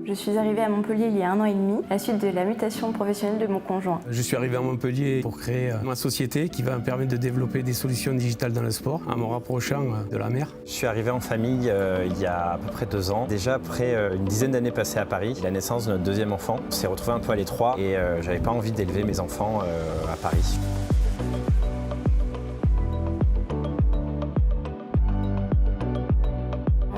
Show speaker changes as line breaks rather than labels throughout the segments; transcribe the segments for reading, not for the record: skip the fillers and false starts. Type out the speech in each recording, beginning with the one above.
Je suis arrivée à Montpellier il y a 1 an et demi, à la suite de la mutation professionnelle de mon conjoint.
Je suis arrivé à Montpellier pour créer ma société qui va me permettre de développer des solutions digitales dans le sport en me rapprochant de la mer.
Je suis arrivé en famille il y a à peu près 2 ans. Déjà après une dizaine d'années passées à Paris, la naissance de notre deuxième enfant, on s'est retrouvé un peu à l'étroit et j'avais pas envie d'élever mes enfants à Paris.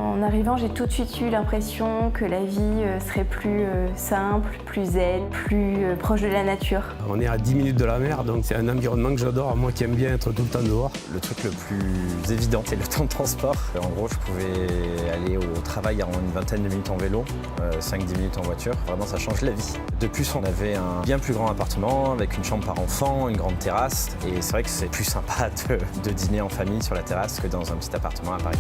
En arrivant, j'ai tout de suite eu l'impression que la vie serait plus simple, plus zen, plus proche de la nature.
On est à 10 minutes de la mer, donc c'est un environnement que j'adore, moi qui aime bien être tout le temps dehors.
Le truc le plus évident, c'est le temps de transport. En gros, je pouvais aller au travail en une vingtaine de minutes en vélo, 5-10 minutes en voiture. Vraiment, ça change la vie. De plus, on avait un bien plus grand appartement avec une chambre par enfant, une grande terrasse. Et c'est vrai que c'est plus sympa de dîner en famille sur la terrasse que dans un petit appartement à Paris.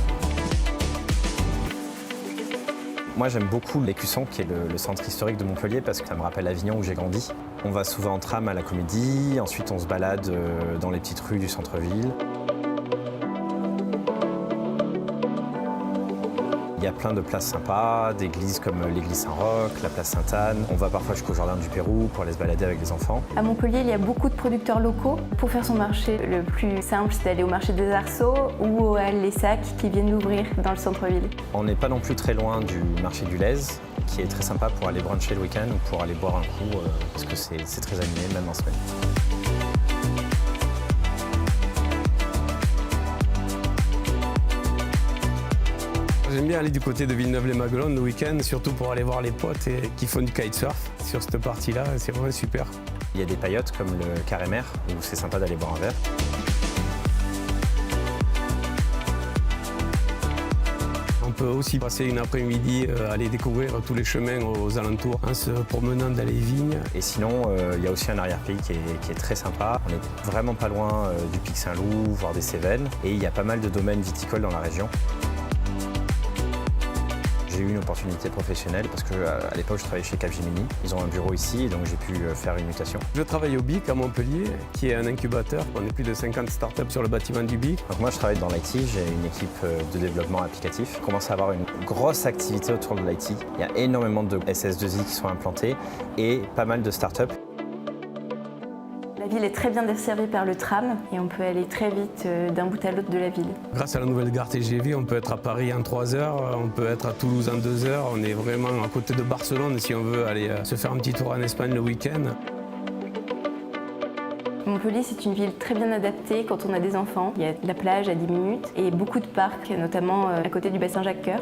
Moi, j'aime beaucoup l'Écusson, qui est le centre historique de Montpellier, parce que ça me rappelle Avignon où j'ai grandi. On va souvent en tram à la Comédie, ensuite on se balade dans les petites rues du centre-ville. Il y a plein de places sympas, d'églises comme l'église Saint-Roch, la place Sainte-Anne. On va parfois jusqu'au Jardin du Pérou pour aller se balader avec les enfants.
À Montpellier, il y a beaucoup de producteurs locaux. Pour faire son marché, le plus simple, c'est d'aller au marché des Arceaux ou à Les Sacs qui viennent d'ouvrir dans le centre-ville.
On n'est pas non plus très loin du marché du Lez, qui est très sympa pour aller bruncher le week-end ou pour aller boire un coup, parce que c'est très animé, même en semaine.
J'aime bien aller du côté de Villeneuve-les-Maguelones le week-end, surtout pour aller voir les potes qui font du kitesurf sur cette partie-là, c'est vraiment super.
Il y a des paillotes comme le Carré Mer, où c'est sympa d'aller boire un verre.
On peut aussi passer une après-midi, aller découvrir tous les chemins aux alentours en se promenant dans les vignes.
Et sinon, il y a aussi un arrière-pays qui est très sympa. On n'est vraiment pas loin du Pic Saint-Loup, voire des Cévennes. Et il y a pas mal de domaines viticoles dans la région. J'ai eu une opportunité professionnelle parce qu'à l'époque, je travaillais chez Capgemini. Ils ont un bureau ici et donc j'ai pu faire une mutation.
Je travaille au BIC à Montpellier, qui est un incubateur. On est plus de 50 startups sur le bâtiment du BIC.
Donc moi, je travaille dans l'IT. J'ai une équipe de développement applicatif. On commence à avoir une grosse activité autour de l'IT. Il y a énormément de SS2I qui sont implantés et pas mal de startups.
La ville est très bien desservie par le tram et on peut aller très vite d'un bout à l'autre de la ville.
Grâce à la nouvelle gare TGV, on peut être à Paris en 3 heures, on peut être à Toulouse en 2 heures. On est vraiment à côté de Barcelone si on veut aller se faire un petit tour en Espagne le week-end.
Montpellier, c'est une ville très bien adaptée quand on a des enfants. Il y a de la plage à 10 minutes et beaucoup de parcs, notamment à côté du bassin Jacques-Cœur.